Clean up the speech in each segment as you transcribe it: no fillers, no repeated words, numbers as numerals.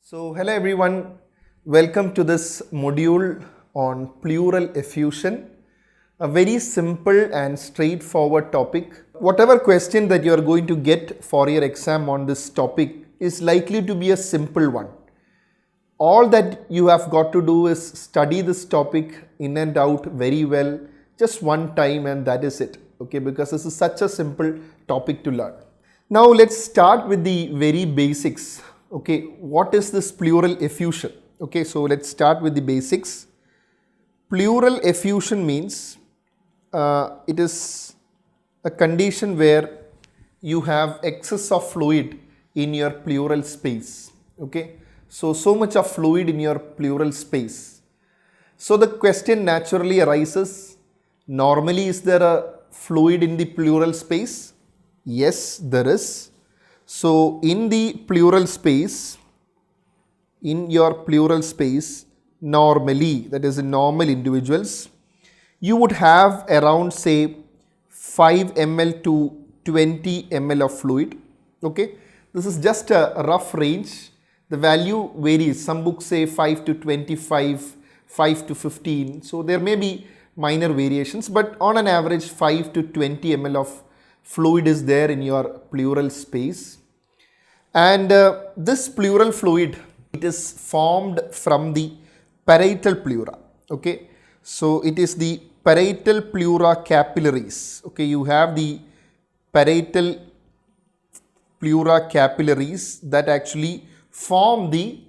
So, hello everyone, welcome to this module on pleural effusion, a very simple and straightforward topic. Whatever question that you are going to get for your exam on this topic is likely to be a simple one. All that you have got to do is study this topic in and out very well, just one time, and that is it, okay, because this is such a simple topic to learn. Now, let's start with the very basics. Okay, what is this pleural effusion? Okay, so let's start with the basics. Pleural effusion means it is a condition where you have excess of fluid in your pleural space. Okay, so much of fluid in your pleural space. So the question naturally arises, normally is there a fluid in the pleural space? Yes, there is. So in the pleural space, in your pleural space, normally, that is in normal individuals, you would have around say 5 ml to 20 ml of fluid. Okay, this is just a rough range. The value varies. Some books say 5 to 25, 5 to 15. So there may be minor variations, but on an average 5 to 20 ml of fluid is there in your pleural space, and this pleural fluid, it is formed from the parietal pleura. Okay, so it is the parietal pleura capillaries. Okay, you have the parietal pleura capillaries that actually form the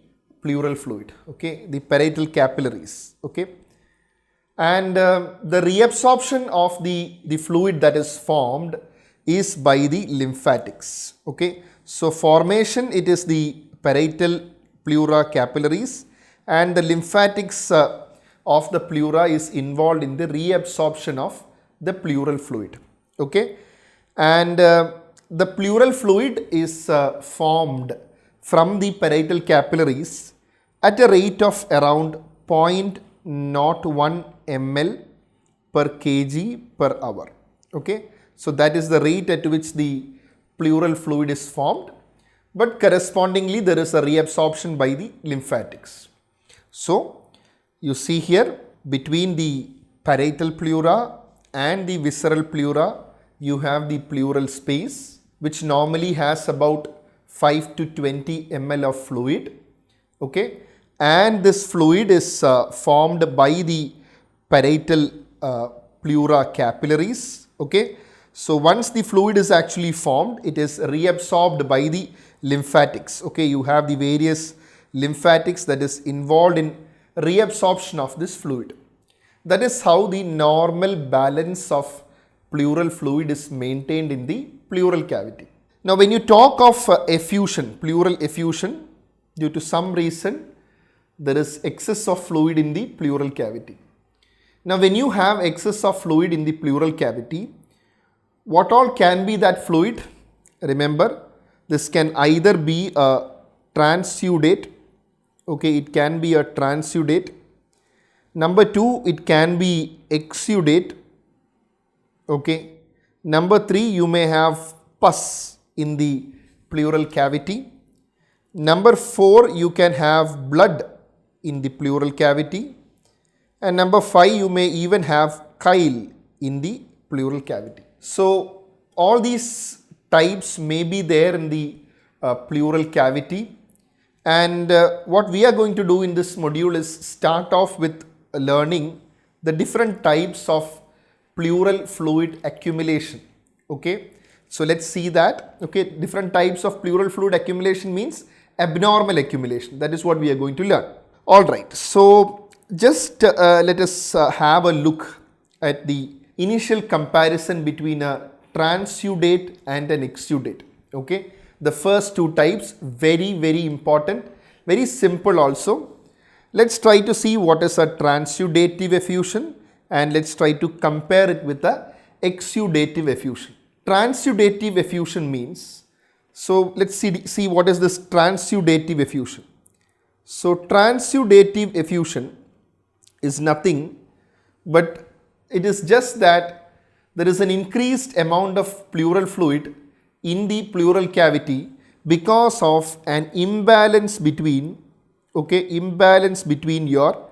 pleural fluid. Okay, the parietal capillaries. Okay, and the reabsorption of the fluid that is formed is by the lymphatics. Okay, so formation, it is the parietal pleura capillaries, and the lymphatics of the pleura is involved in the reabsorption of the pleural fluid. Okay, and the pleural fluid is formed from the parietal capillaries at a rate of around 0.01 ml per kg per hour. Okay, so that is the rate at which the pleural fluid is formed, but correspondingly there is a reabsorption by the lymphatics. So you see here, between the parietal pleura and the visceral pleura, you have the pleural space, which normally has about 5 to 20 ml of fluid. Okay, and this fluid is formed by the parietal pleura capillaries. Okay, so once the fluid is actually formed, it is reabsorbed by the lymphatics. Okay, you have the various lymphatics that is involved in reabsorption of this fluid. That is how the normal balance of pleural fluid is maintained in the pleural cavity. Now, when you talk of effusion, pleural effusion, due to some reason there is excess of fluid in the pleural cavity. Now, when you have excess of fluid in the pleural cavity, what all can be that fluid? Remember, this can either be a transudate. Okay, it can be a transudate. Number 2, it can be exudate. Okay. Number 3, you may have pus in the pleural cavity. Number 4, you can have blood in the pleural cavity. And number 5, you may even have chyle in the pleural cavity. So all these types may be there in the pleural cavity, and what we are going to do in this module is start off with learning the different types of pleural fluid accumulation. Okay, so let's see that. Okay, different types of pleural fluid accumulation means abnormal accumulation. That is what we are going to learn. All right, so just let us have a look at the initial comparison between a transudate and an exudate. Okay, the first two types, very important, very simple also. Let's try to see what is a transudative effusion, and let's try to compare it with a exudative effusion. Transudative effusion means, so let's see what is this transudative effusion. So transudative effusion is nothing but it is just that there is an increased amount of pleural fluid in the pleural cavity because of an imbalance between okay, imbalance between your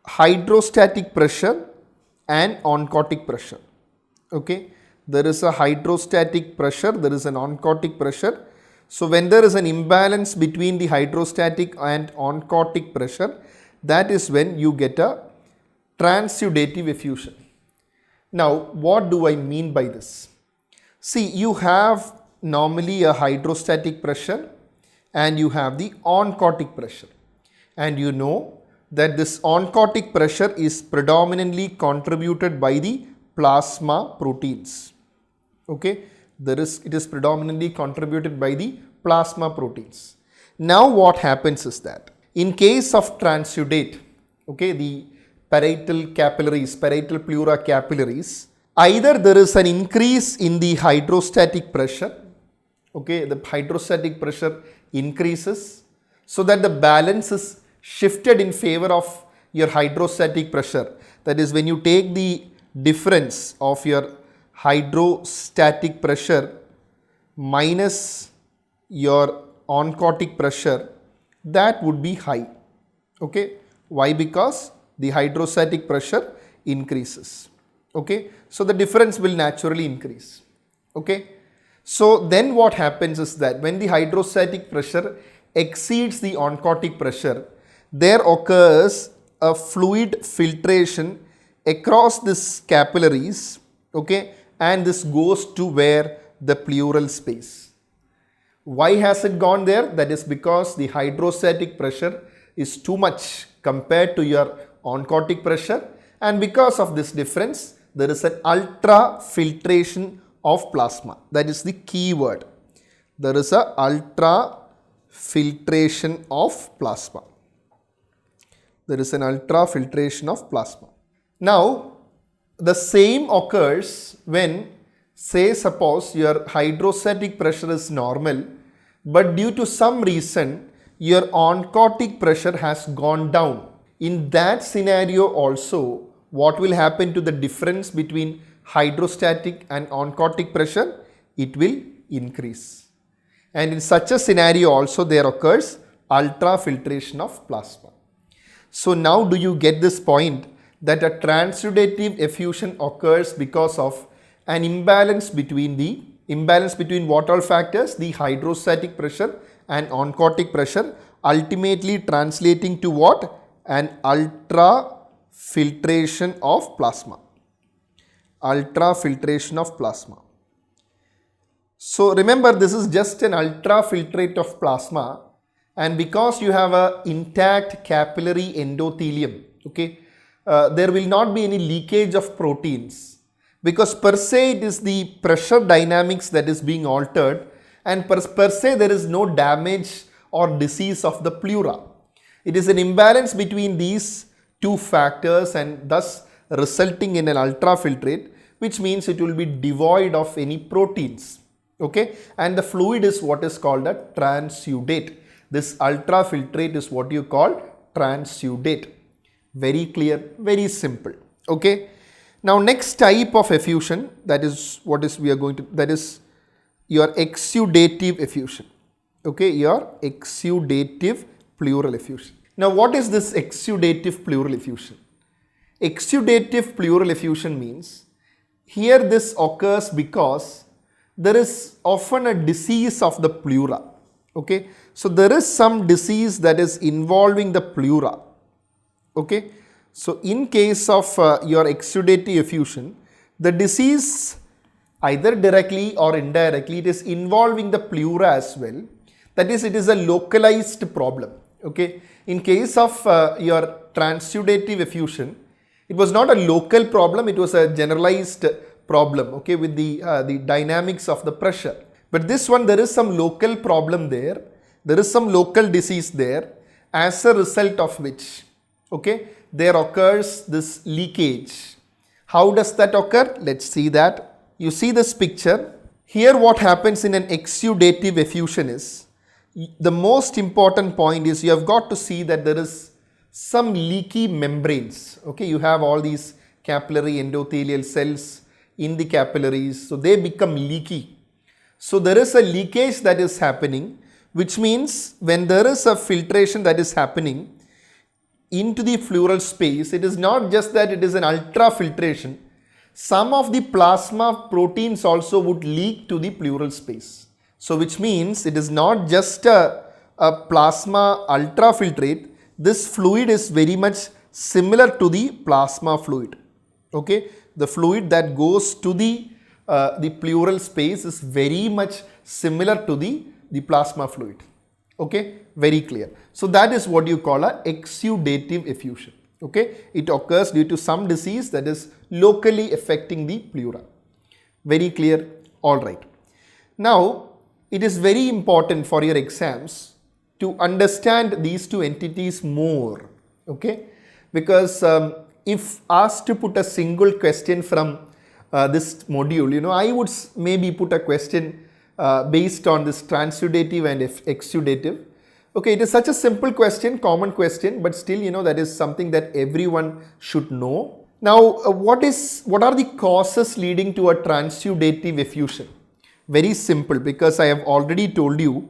hydrostatic pressure and oncotic pressure. Okay, there is a hydrostatic pressure, there is an oncotic pressure. So when there is an imbalance between the hydrostatic and oncotic pressure, that is when you get a transudative effusion. Now, what do I mean by this? See, you have normally a hydrostatic pressure and you have the oncotic pressure. And you know that this oncotic pressure is predominantly contributed by the plasma proteins. Okay, it is predominantly contributed by the plasma proteins. Now what happens is that in case of transudate, okay, the parietal capillaries, parietal pleura capillaries, either there is an increase in the hydrostatic pressure, okay, the hydrostatic pressure increases so that the balance is shifted in favor of your hydrostatic pressure. That is, when you take the difference of your hydrostatic pressure minus your oncotic pressure, that would be high. Okay, why? Because the hydrostatic pressure increases. Okay, so the difference will naturally increase. Okay, so then what happens is that when the hydrostatic pressure exceeds the oncotic pressure, there occurs a fluid filtration across this capillaries, okay, and this goes to where the pleural space. Why has it gone there? That is because the hydrostatic pressure is too much compared to your oncotic pressure, and because of this difference, there is an ultrafiltration of plasma. That is the key word. There is a ultrafiltration of plasma. There is an ultrafiltration of plasma. Now, the same occurs when, say, suppose your hydrostatic pressure is normal, but due to some reason, your oncotic pressure has gone down. In that scenario also, what will happen to the difference between hydrostatic and oncotic pressure? It will increase. And in such a scenario also there occurs ultrafiltration of plasma. So now do you get this point that a transudative effusion occurs because of an imbalance between what all factors? The hydrostatic pressure and oncotic pressure, ultimately translating to what? An ultrafiltration of plasma. Ultrafiltration of plasma. So remember, this is just an ultrafiltrate of plasma, and because you have a intact capillary endothelium, okay, there will not be any leakage of proteins, because per se it is the pressure dynamics that is being altered, and per se there is no damage or disease of the pleura. It is an imbalance between these two factors and thus resulting in an ultrafiltrate, which means it will be devoid of any proteins. Okay, and the fluid is what is called a transudate. This ultrafiltrate is what you call transudate. Very clear, very simple. Okay, now next type of effusion, that is that is your exudative effusion. Okay, your exudative pleural effusion. Now what is this exudative pleural effusion? Exudative pleural effusion means here this occurs because there is often a disease of the pleura. Okay, so there is some disease that is involving the pleura. Okay, so in case of your exudative effusion, the disease either directly or indirectly, it is involving the pleura as well. That is, it is a localized problem. Okay, in case of your transudative effusion, it was not a local problem, it was a generalized problem, okay, with the dynamics of the pressure. But this one, there is some local problem there, there is some local disease there, as a result of which, okay, there occurs this leakage. How does that occur? Let's see that. You see this picture. Here what happens in an exudative effusion is, the most important point is you have got to see that there is some leaky membranes. Okay, you have all these capillary endothelial cells in the capillaries, so they become leaky. So there is a leakage that is happening, which means when there is a filtration that is happening into the pleural space, it is not just that it is an ultrafiltration. Some of the plasma proteins also would leak to the pleural space. So which means it is not just a plasma ultrafiltrate. This fluid is very much similar to the plasma fluid. Okay, the fluid that goes to the pleural space is very much similar to the plasma fluid. Okay, very clear. So that is what you call a exudative effusion. Okay, it occurs due to some disease that is locally affecting the pleura. Very clear. All right. Now it is very important for your exams to understand these two entities more. Okay, because if asked to put a single question from this module, I would maybe put a question based on this transudative and exudative. Okay, it is such a simple question, common question, but still, that is something that everyone should know. Now, what are the causes leading to a transudative effusion? Very simple, because I have already told you,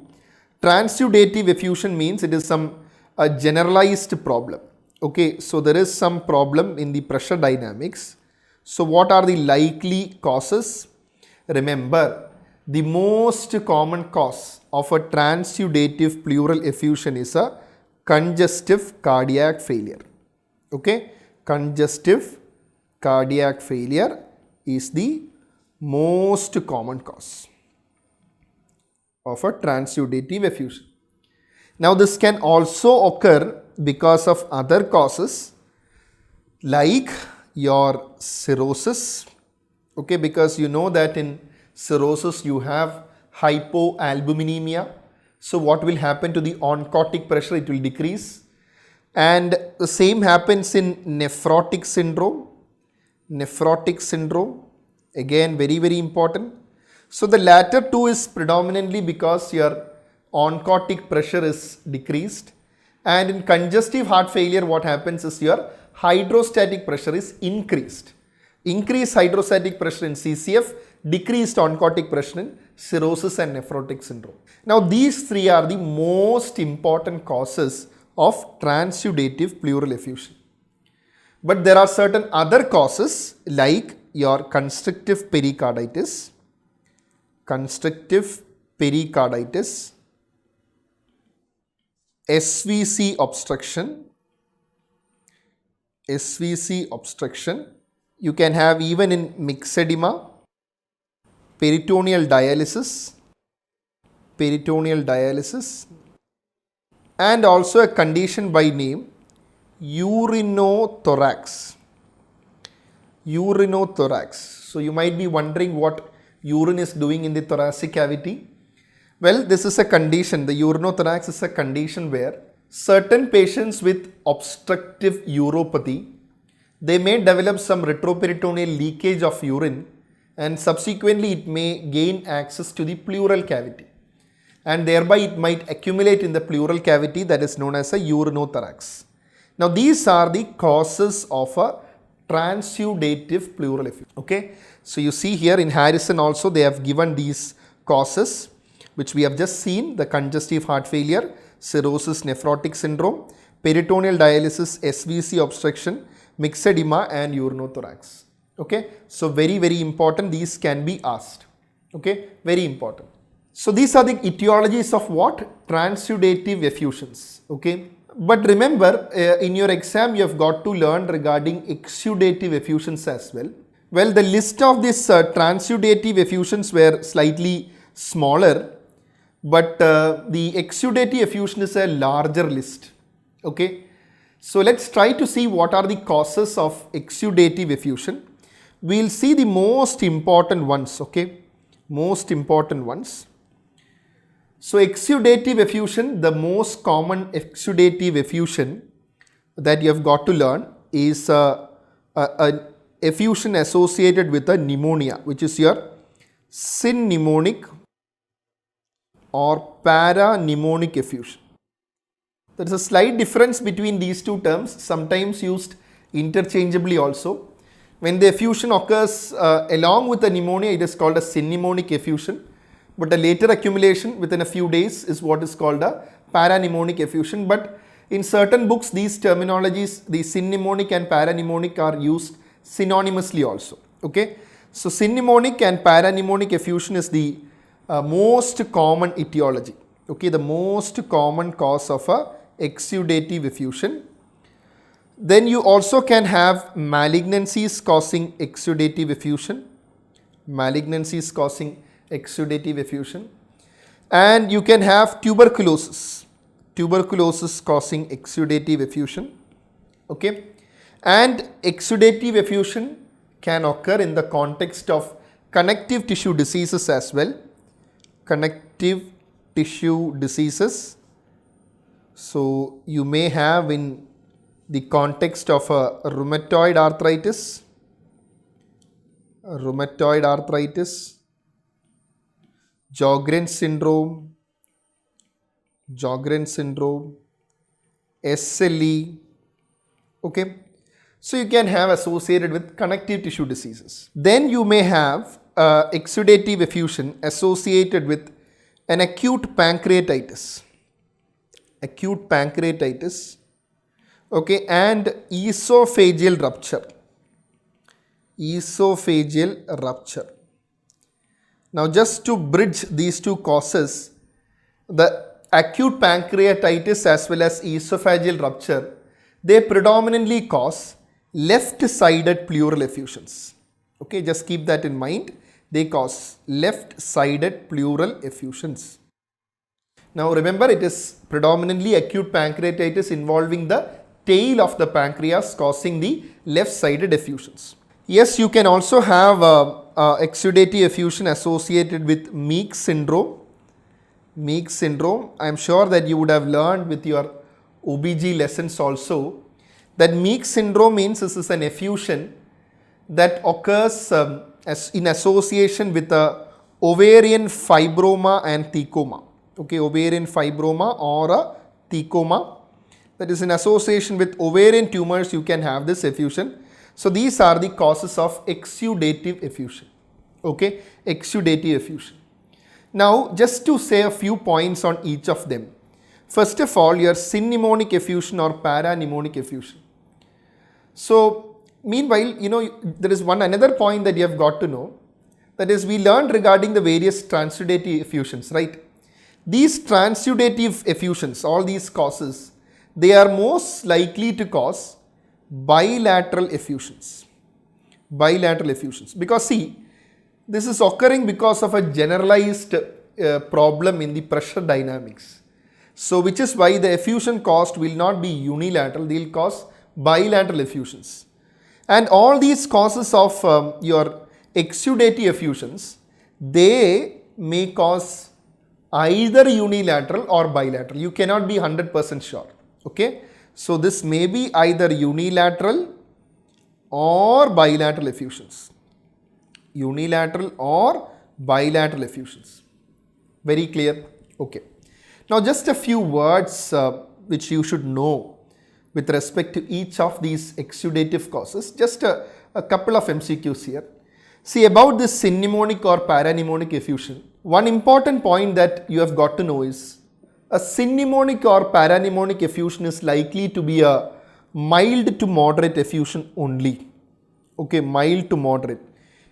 transudative effusion means it is a generalized problem. Okay, so there is some problem in the pressure dynamics. So what are the likely causes? Remember, the most common cause of a transudative pleural effusion is a congestive cardiac failure. Okay, congestive cardiac failure is the most common cause of a transudative effusion. Now this can also occur because of other causes like your cirrhosis. Okay, because you know that in cirrhosis you have hypoalbuminemia. So what will happen to the oncotic pressure? It will decrease. And the same happens in nephrotic syndrome. Nephrotic syndrome, again very important. So the latter two is predominantly because your oncotic pressure is decreased. And in congestive heart failure, what happens is your hydrostatic pressure is increased. Increased hydrostatic pressure in CCF, decreased oncotic pressure in cirrhosis and nephrotic syndrome. Now these three are the most important causes of transudative pleural effusion. But there are certain other causes like your constrictive pericarditis, SVC obstruction. You can have even in myxedema, peritoneal dialysis, and also a condition by name urinothorax. So you might be wondering what urine is doing in the thoracic cavity. Well, this is a condition, the urinothorax is a condition where certain patients with obstructive uropathy, they may develop some retroperitoneal leakage of urine, and subsequently it may gain access to the pleural cavity, and thereby it might accumulate in the pleural cavity, that is known as a urinothorax. Now these are the causes of a transudative pleural effusion. Okay, so you see here in Harrison also they have given these causes which we have just seen: the congestive heart failure, cirrhosis, nephrotic syndrome, peritoneal dialysis, SVC obstruction, myxedema and urinothorax. Okay, so very important, these can be asked. Okay, very important. So these are the etiologies of what? Transudative effusions. Okay, but remember in your exam you have got to learn regarding exudative effusions as well. Well, the list of these transudative effusions were slightly smaller, but the exudative effusion is a larger list. Okay, so let's try to see what are the causes of exudative effusion. We will see the most important ones. Okay, most important ones. So exudative effusion, the most common exudative effusion that you have got to learn is an effusion associated with a pneumonia, which is your synpneumonic or parapneumonic effusion. There is a slight difference between these two terms, sometimes used interchangeably also. When the effusion occurs along with the pneumonia, it is called a synpneumonic effusion. but the later accumulation within a few days is what is called a parapneumonic effusion. But in certain books, these terminologies, the synpneumonic and parapneumonic, are used synonymously also. Okay, so synpneumonic and parapneumonic effusion is the most common etiology. Okay, the most common cause of a exudative effusion. Then you also can have malignancies causing exudative effusion, malignancies causing exudative effusion, and you can have tuberculosis, tuberculosis causing exudative effusion. Okay, and exudative effusion can occur in the context of connective tissue diseases as well, connective tissue diseases. So you may have in the context of a rheumatoid arthritis, Sjogren's syndrome, SLE. Okay, so you can have associated with connective tissue diseases. Then you may have exudative effusion associated with an acute pancreatitis, okay, and esophageal rupture. Now just to bridge these two causes, the acute pancreatitis as well as esophageal rupture, they predominantly cause left-sided pleural effusions. Okay, just keep that in mind. They cause left-sided pleural effusions. Now remember, it is predominantly acute pancreatitis involving the tail of the pancreas causing the left-sided effusions. Yes, you can also have exudative effusion associated with Meeks syndrome. I am sure that you would have learned with your OBG lessons also that Meeks syndrome means this is an effusion that occurs in association with a ovarian fibroma and thecoma. Okay, ovarian fibroma or a thecoma, that is in association with ovarian tumors, you can have this effusion. So these are the causes of exudative effusion. Okay, exudative effusion. Now just to say a few points on each of them. First of all, your synpneumonic effusion or parapneumonic effusion. So meanwhile, there is another point that you have got to know, that is we learned regarding the various transudative effusions, right? These transudative effusions, all these causes, they are most likely to cause bilateral effusions. Because see, this is occurring because of a generalized problem in the pressure dynamics. So which is why the effusion caused will not be unilateral, they will cause bilateral effusions. And all these causes of your exudative effusions, they may cause either unilateral or bilateral. You cannot be 100% sure. Okay, so this may be either unilateral or bilateral effusions. Unilateral or bilateral effusions. Very clear? Okay. Now just a few words which you should know with respect to each of these exudative causes. Just a couple of MCQs here. See, about this synpneumonic or parapneumonic effusion, one important point that you have got to know is a synpneumonic or parapneumonic effusion is likely to be a mild to moderate effusion only. Okay, mild to moderate.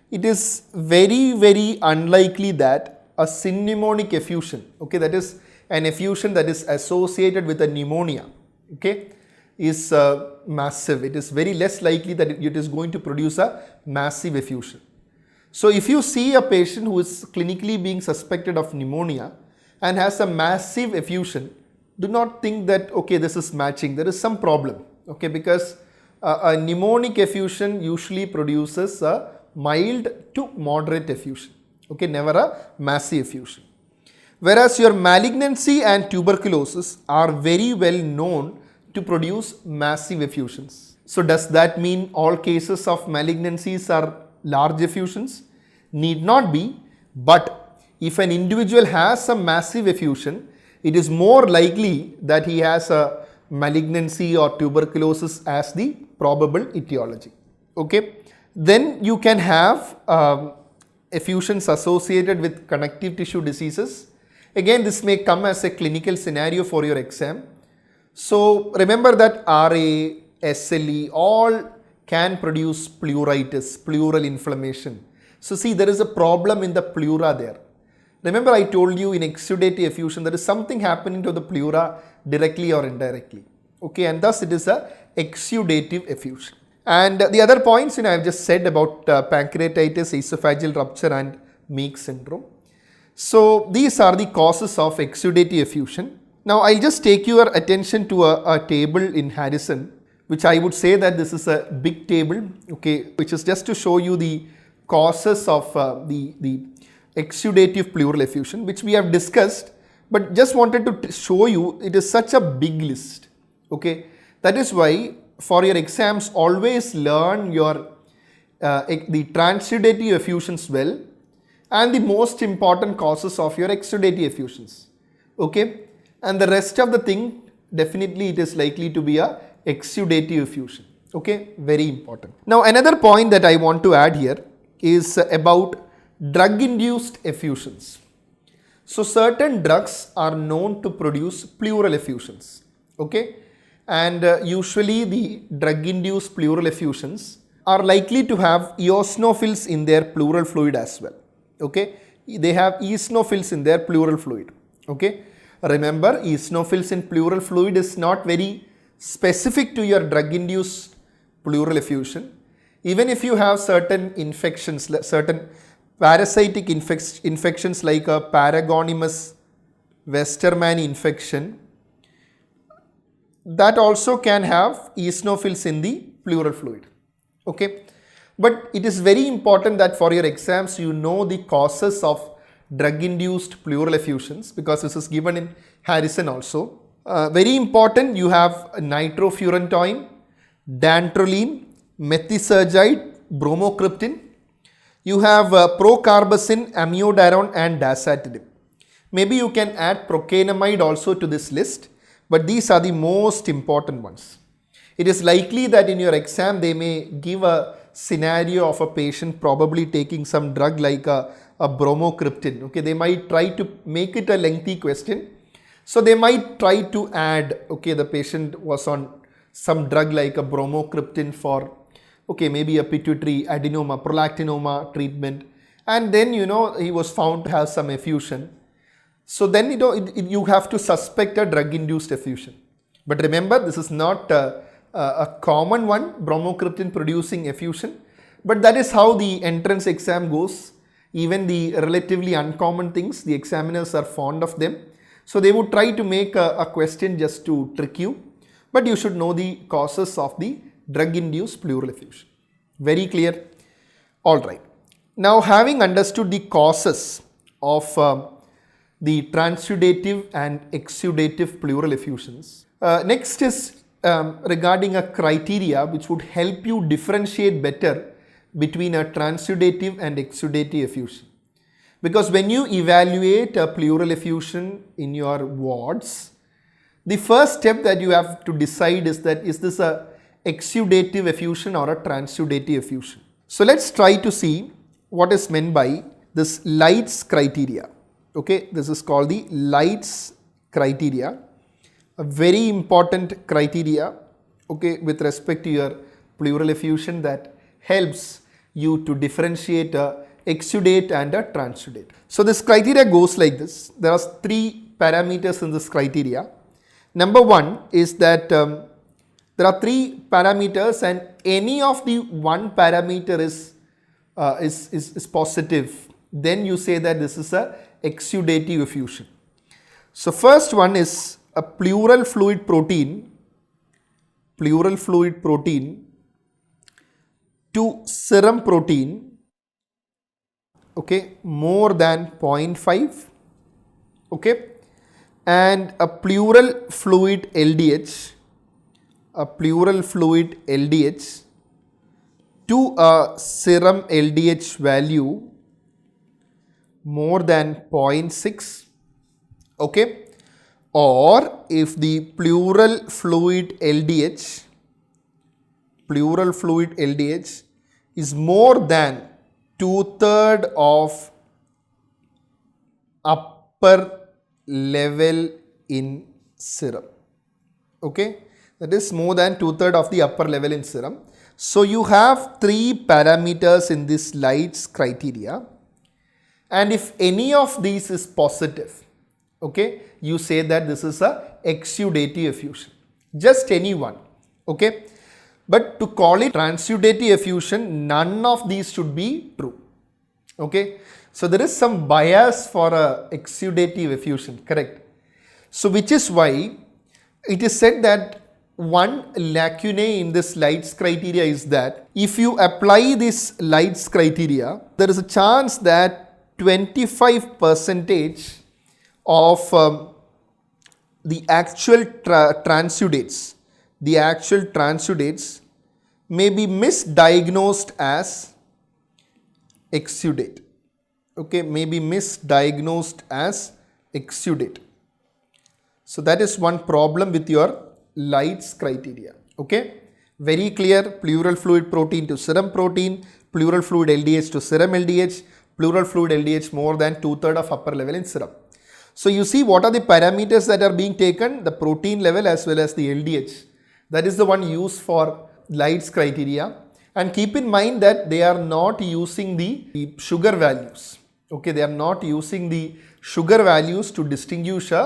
It is very, very unlikely that a synpneumonic effusion, okay, that is an effusion that is associated with a pneumonia, okay, is massive. It is very less likely that it is going to produce a massive effusion. So if you see a patient who is clinically being suspected of pneumonia and has a massive effusion, do not think that, okay, this is matching. There is some problem, okay, because a pneumonic effusion usually produces a mild to moderate effusion, okay, never a massive effusion. Whereas your malignancy and tuberculosis are very well known to produce massive effusions. So does that mean all cases of malignancies are large effusions? Need not be, but if an individual has a massive effusion, it is more likely that he has a malignancy or tuberculosis as the probable etiology. Okay. Then you can have effusions associated with connective tissue diseases. Again, this may come as a clinical scenario for your exam. So remember that RA, SLE all can produce pleuritis, pleural inflammation. So see, there is a problem in the pleura there. Remember I told you in exudative effusion there is something happening to the pleura directly or indirectly. Okay, and thus it is a exudative effusion. And the other points I have just said about pancreatitis, esophageal rupture and Meeks syndrome. So these are the causes of exudative effusion. Now I'll just take your attention to a table in Harrison, which I would say that this is a big table, okay, which is just to show you the causes of the exudative pleural effusion, which we have discussed, but just wanted to show you it is such a big list. Okay, that is why for your exams always learn your the transudative effusions well and the most important causes of your exudative effusions. Okay, and the rest of the thing definitely it is likely to be a exudative effusion. Okay, very important. Now another point that I want to add here is about drug-induced effusions. So certain drugs are known to produce pleural effusions. Okay, and usually the drug-induced pleural effusions are likely to have eosinophils in their pleural fluid as well. Okay, they have eosinophils in their pleural fluid. Okay, remember eosinophils in pleural fluid is not very specific to your drug-induced pleural effusion. Even if you have certain infections, certain parasitic infections like a Paragonymous Westermann infection, that also can have eosinophils in the pleural fluid. Okay, but it is very important that for your exams you know the causes of drug-induced pleural effusions, because this is given in Harrison also. Very important, you have nitrofurantoin, dantrolene, methisergide, bromocriptine. You have procarbazine, amiodarone and dasatinib. Maybe you can add procainamide also to this list, but these are the most important ones. It is likely that in your exam they may give a scenario of a patient probably taking some drug like a bromocriptine. Okay, they might try to make it a lengthy question. So they might try to add, okay, the patient was on some drug like a bromocriptine for, okay, maybe a pituitary adenoma, prolactinoma treatment, and then he was found to have some effusion. So then you have to suspect a drug-induced effusion. But remember, this is not a common one, bromocriptine producing effusion, but that is how the entrance exam goes. Even the relatively uncommon things, the examiners are fond of them. So they would try to make a question just to trick you, but you should know the causes of the drug-induced pleural effusion. Very clear? Alright. Now having understood the causes of the transudative and exudative pleural effusions, next is regarding a criteria which would help you differentiate better between a transudative and exudative effusion. Because when you evaluate a pleural effusion in your wards, the first step that you have to decide is that is this a exudative effusion or a transudative effusion. So let's try to see what is meant by this Light's criteria. Okay, this is called the Light's criteria, a very important criteria, okay, with respect to your pleural effusion that helps you to differentiate a exudate and a transudate. So this criteria goes like this. There are 3 parameters in this criteria. Number 1 is that there are 3 parameters and any of the 1 parameter is positive. Then you say that this is a exudative effusion. So first one is a pleural fluid protein to serum protein, okay, more than 0.5, okay, and a pleural fluid LDH to a serum LDH value more than 0.6, okay, or if the pleural fluid LDH is more than 2/3 of upper level in serum. Okay, that is more than 2/3 of the upper level in serum. So you have three parameters in this Light's criteria, and if any of these is positive, okay, you say that this is a exudative effusion, just any one. Okay, but to call it transudative effusion, none of these should be true. Okay, so there is some bias for a exudative effusion, correct? So which is why it is said that one lacunae in this Light's criteria is that if you apply this Light's criteria, there is a chance that 25% of the actual transudates may be misdiagnosed as exudate. Okay, may be misdiagnosed as exudate. So that is one problem with your Light's criteria. Okay, very clear. Pleural fluid protein to serum protein, pleural fluid LDH to serum LDH, pleural fluid LDH more than 2/3 of upper level in serum. So you see what are the parameters that are being taken, the protein level as well as the LDH. That is the one used for Light's criteria, and keep in mind that they are not using the sugar values. Okay, they are not using the sugar values to distinguish a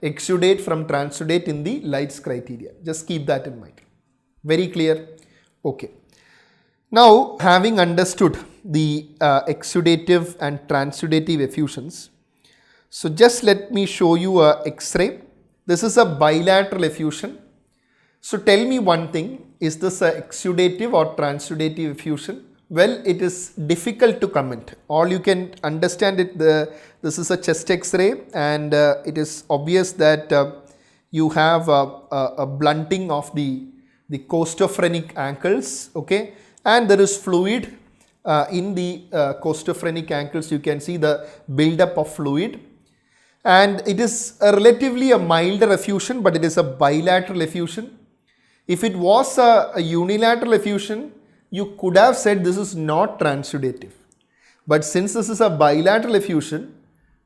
exudate from transudate in the Light's criteria. Just keep that in mind. Very clear? Okay. Now, having understood the exudative and transudative effusions, so just let me show you a X-ray. This is a bilateral effusion. So tell me one thing, is this a exudative or transudative effusion? Well, it is difficult to comment. All you can understand it, this is a chest X-ray, and it is obvious that you have a blunting of the costophrenic ankles, okay, and there is fluid in the costophrenic ankles. You can see the buildup of fluid, and it is relatively a milder effusion, but it is a bilateral effusion. If it was a unilateral effusion, you could have said this is not transudative. But since this is a bilateral effusion,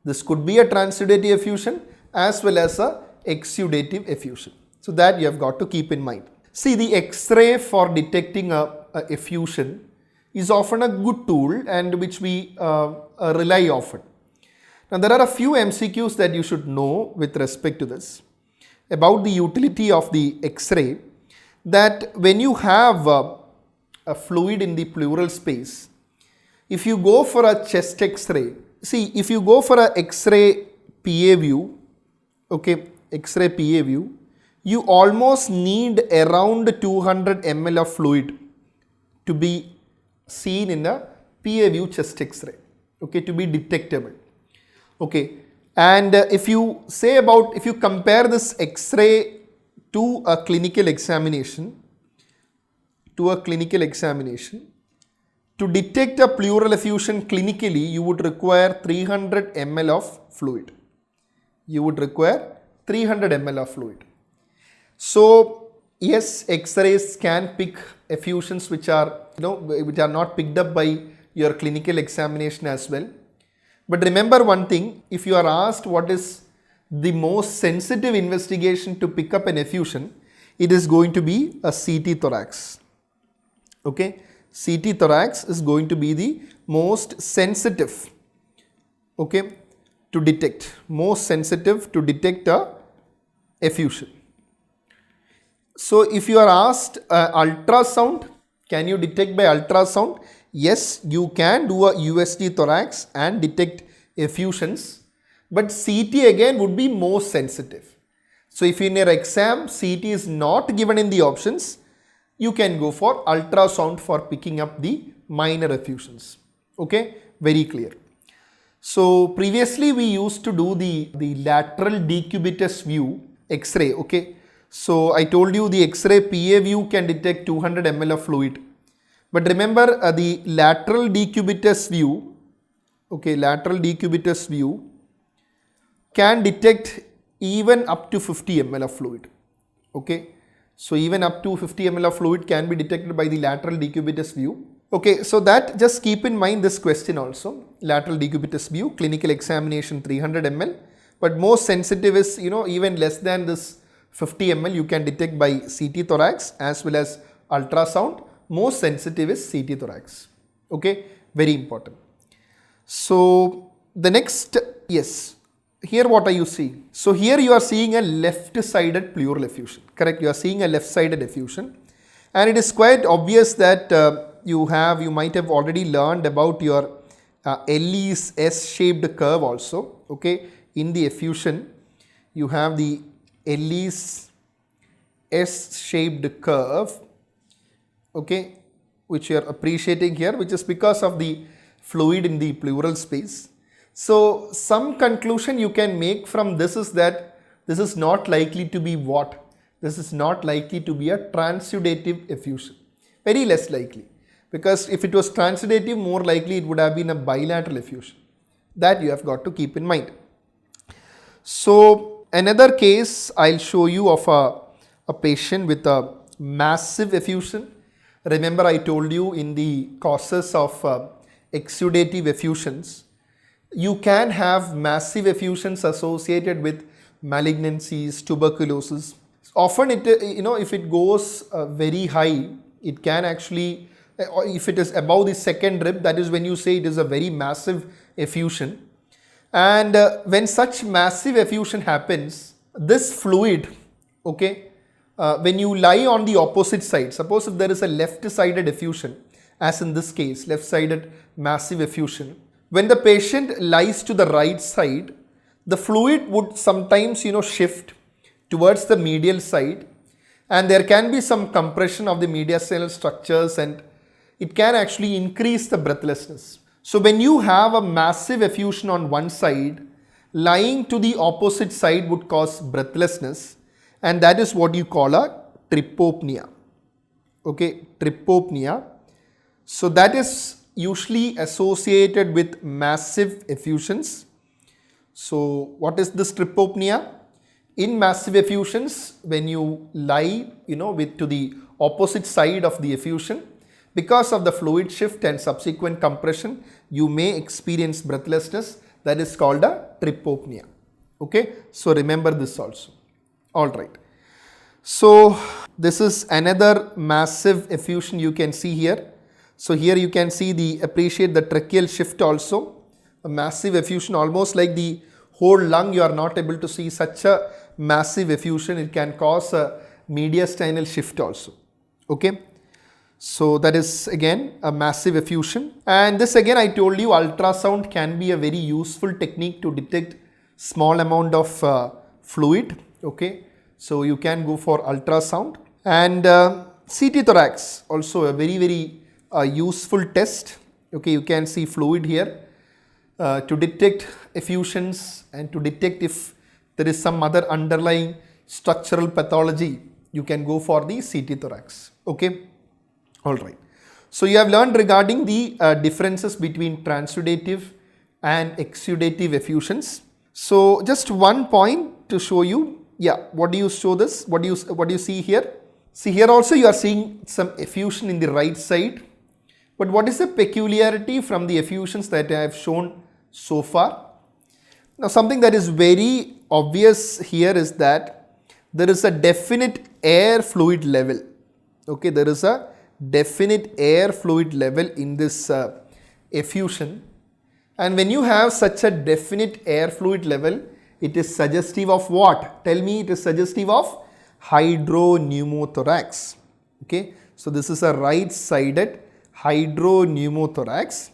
this could be a transudative effusion as well as a exudative effusion. So that you have got to keep in mind. See, the X-ray for detecting a effusion is often a good tool and which we rely often. Now there are a few MCQs that you should know with respect to this about the utility of the X-ray, that when you have a fluid in the pleural space, if you go for a chest X-ray, see, if you go for a X-ray PA view, okay, X-ray PA view, you almost need around 200 ml of fluid to be seen in a PA view chest X-ray, okay, to be detectable. Okay, and if you say about, if you compare this X-ray to a clinical examination, to detect a pleural effusion clinically, you would require 300 ml of fluid. You would require 300 ml of fluid. So yes, X-rays can pick effusions which are, which are not picked up by your clinical examination as well. But remember one thing, if you are asked what is the most sensitive investigation to pick up an effusion, it is going to be a CT thorax. Okay, CT thorax is going to be the most sensitive, okay, to detect, most sensitive to detect a effusion. So if you are asked ultrasound, can you detect by ultrasound? Yes, you can do a USG thorax and detect effusions, but CT again would be more sensitive. So if in your exam CT is not given in the options, you can go for ultrasound for picking up the minor effusions. Okay, very clear. So previously we used to do the lateral decubitus view X-ray. Okay, so I told you the X-ray PA view can detect 200 ml of fluid. But remember the lateral decubitus view, okay, lateral decubitus view can detect even up to 50 ml of fluid. Okay, so even up to 50 ml of fluid can be detected by the lateral decubitus view. Okay, so that just keep in mind this question also. Lateral decubitus view, clinical examination 300 ml, but most sensitive is, even less than this 50 ml you can detect by CT thorax as well as ultrasound. Most sensitive is CT thorax. Okay, very important. So the next, yes, here what are you seeing? So here you are seeing a left-sided pleural effusion, correct? You are seeing a left-sided effusion, and it is quite obvious that you might have already learned about your Ellie's S-shaped curve also. Okay, in the effusion you have the Ellie's S-shaped curve, okay, which you are appreciating here, which is because of the fluid in the pleural space. So some conclusion you can make from this is that this is not likely to be what? This is not likely to be a transudative effusion. Very less likely. Because if it was transudative, more likely it would have been a bilateral effusion. That you have got to keep in mind. So another case I'll show you of a patient with a massive effusion. Remember I told you in the causes of exudative effusions, you can have massive effusions associated with malignancies, tuberculosis. Often it, if it goes very high, it can actually, if it is above the second rib, that is when you say it is a very massive effusion. And when such massive effusion happens, this fluid, okay, when you lie on the opposite side, suppose if there is a left-sided effusion, as in this case, left-sided massive effusion, when the patient lies to the right side, the fluid would sometimes, shift towards the medial side, and there can be some compression of the mediastinal structures, and it can actually increase the breathlessness. So when you have a massive effusion on one side, lying to the opposite side would cause breathlessness, and that is what you call a trypopnea. Okay, trypopnea. So that is usually associated with massive effusions. So what is this trypopnea? In massive effusions, when you lie, to the opposite side of the effusion, because of the fluid shift and subsequent compression, you may experience breathlessness. That is called a trypopnea. Okay, so remember this also. All right. So this is another massive effusion you can see here. So here you can see appreciate the tracheal shift also. A massive effusion, almost like the whole lung, you are not able to see such a massive effusion. It can cause a mediastinal shift also. Okay. So that is again a massive effusion. And this again I told you, ultrasound can be a very useful technique to detect small amount of fluid. Okay. So you can go for ultrasound. And CT thorax also a very useful test. Okay, you can see fluid here to detect effusions and to detect if there is some other underlying structural pathology. You can go for the CT thorax. Okay, all right. So you have learned regarding the differences between transudative and exudative effusions. So just one point to show you. Yeah, what do you show this? What do you see here? See here also you are seeing some effusion in the right side. But what is the peculiarity from the effusions that I have shown so far? Now something that is very obvious here is that there is a definite air fluid level. Okay, there is a definite air fluid level in this effusion. And when you have such a definite air fluid level, it is suggestive of what? Tell me, it is suggestive of hydropneumothorax. Okay, so this is a right-sided hydropneumothorax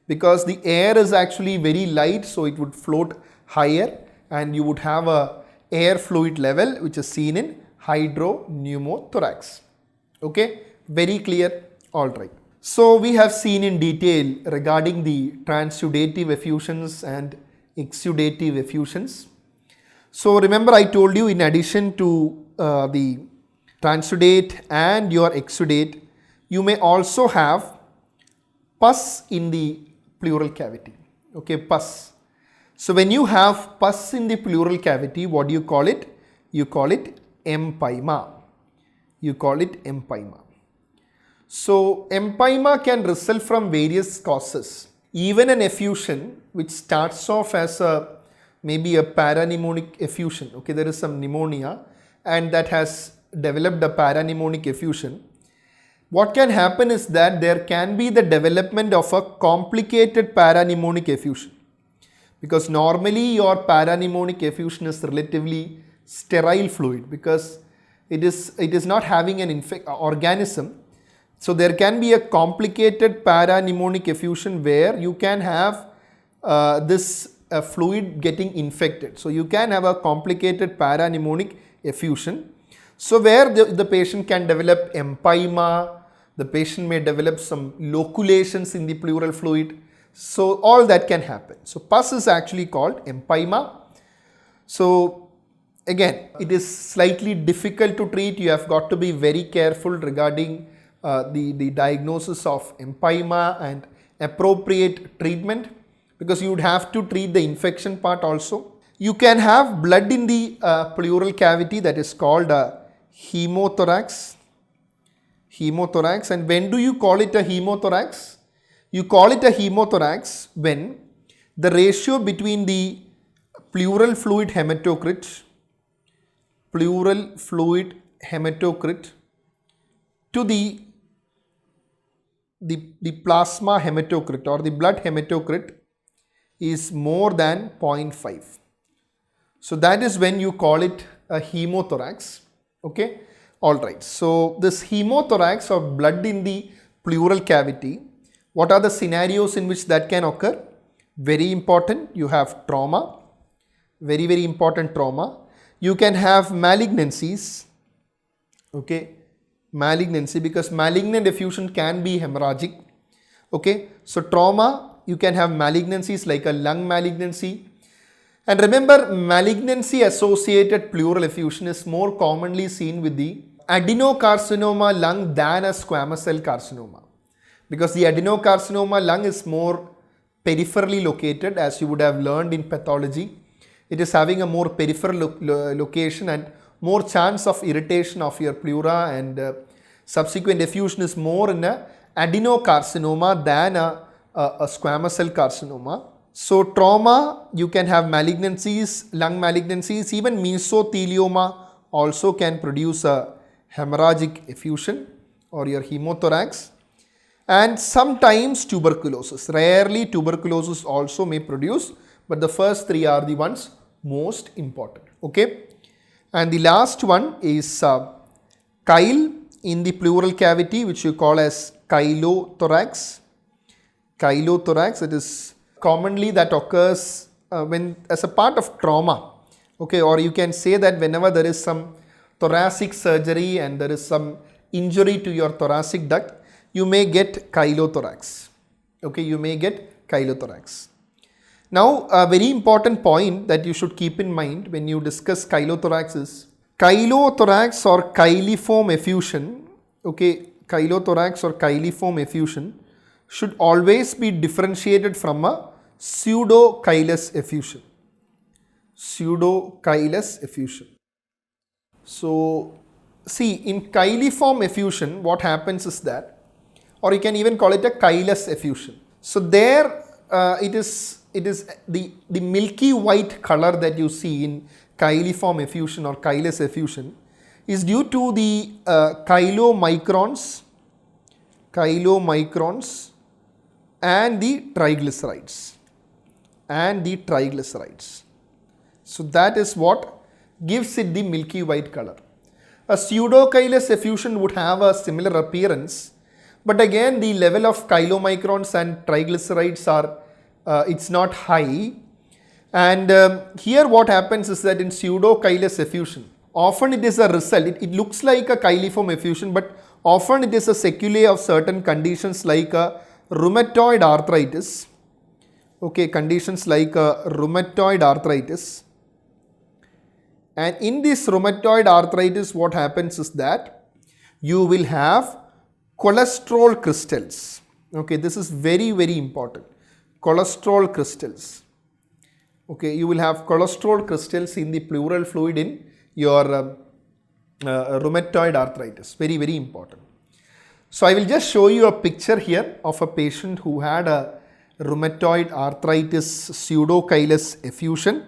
because the air is actually very light, so it would float higher and you would have a air fluid level which is seen in hydropneumothorax. Okay, very clear. All right. So we have seen in detail regarding the transudative effusions and exudative effusions. So remember I told you, in addition to the transudate and your exudate, you may also have pus in the pleural cavity. Okay, pus. So when you have pus in the pleural cavity, what do you call it? You call it empyema. You call it empyema. So empyema can result from various causes. Even an effusion which starts off as maybe a parapneumonic effusion, okay, there is some pneumonia and that has developed a parapneumonic effusion. What can happen is that there can be the development of a complicated parapneumonic effusion, because normally your parapneumonic effusion is relatively sterile fluid because it is not having an organism. So there can be a complicated parapneumonic effusion where you can have this fluid getting infected. So you can have a complicated parapneumonic effusion. So where the patient can develop empyema, the patient may develop some loculations in the pleural fluid. So all that can happen. So pus is actually called empyema. So again, it is slightly difficult to treat. You have got to be very careful regarding the diagnosis of empyema and appropriate treatment, because you would have to treat the infection part also. You can have blood in the pleural cavity, that is called hemothorax. And when do you call it a hemothorax? You call it a hemothorax when the ratio between the pleural fluid hematocrit to the plasma hematocrit or the blood hematocrit is more than 0.5. So that is when you call it a hemothorax. Okay, alright. So this hemothorax or blood in the pleural cavity, what are the scenarios in which that can occur? Very important. You have trauma, very important trauma. You can have malignancies, okay, malignancy, because malignant effusion can be hemorrhagic. Okay, so trauma, you can have malignancies like a lung malignancy. And remember, malignancy associated pleural effusion is more commonly seen with the adenocarcinoma lung than a squamous cell carcinoma, because the adenocarcinoma lung is more peripherally located, as you would have learned in pathology. It is having a more peripheral location and more chance of irritation of your pleura, and subsequent effusion is more in a adenocarcinoma than a squamous cell carcinoma. So trauma, you can have malignancies, lung malignancies, even mesothelioma also can produce a hemorrhagic effusion or your hemothorax, and sometimes tuberculosis. Rarely tuberculosis also may produce, but the first three are the ones most important. Okay, and the last one is chyle in the pleural cavity, which you call as chylothorax. Chylothorax, it is commonly that occurs when as a part of trauma. Okay, or you can say that whenever there is some thoracic surgery and there is some injury to your thoracic duct, you may get chylothorax. Okay, you may get chylothorax. Now, a very important point that you should keep in mind when you discuss chylothorax is chylothorax or chyliform effusion. Okay, chylothorax or chyliform effusion should always be differentiated from a pseudochylous effusion. Pseudochylous effusion. So, see, in chyliform effusion, what happens is that, or you can even call it a chylous effusion. So there it is the milky white color that you see in chyliform effusion or chylous effusion is due to the chylomicrons and the triglycerides. So that is what gives it the milky white color. A pseudochylous effusion would have a similar appearance, but again the level of chylomicrons and triglycerides are it's not high. And here what happens is that in pseudochylous effusion, often it is a result, it looks like a chyliform effusion, but often it is a sequelae of certain conditions like a rheumatoid arthritis. Okay, conditions like rheumatoid arthritis. And in this rheumatoid arthritis, what happens is that you will have cholesterol crystals. Okay, this is very important. Cholesterol crystals. Okay, you will have cholesterol crystals in the pleural fluid in your rheumatoid arthritis. Very important. So I will just show you a picture here of a patient who had a rheumatoid arthritis pseudocylus effusion.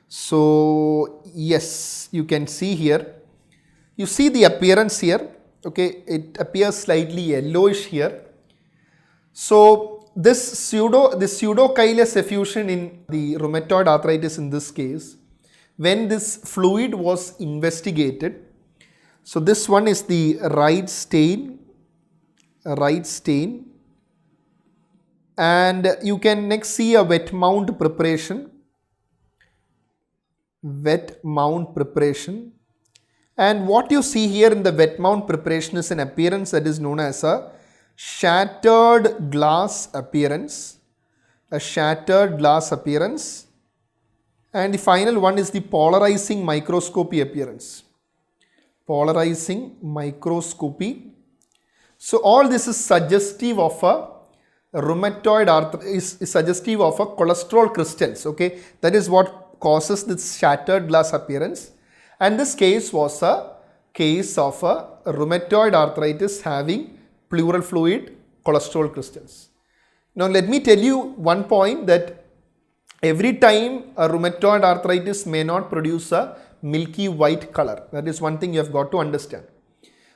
So yes, you can see here. You see the appearance here. Okay, it appears slightly yellowish here. So this pseudocylus effusion in the rheumatoid arthritis in this case, when this fluid was investigated, so this one is the right stain, and you can next see a wet mount preparation, and what you see here in the wet mount preparation is an appearance that is known as a shattered glass appearance, and the final one is the polarizing microscopy appearance. So all this is suggestive of a rheumatoid arthritis, is suggestive of a cholesterol crystals. Okay, that is what causes this shattered glass appearance, and this case was a case of a rheumatoid arthritis having pleural fluid cholesterol crystals. Now let me tell you one point, that every time a rheumatoid arthritis may not produce a milky white color. That is one thing you have got to understand.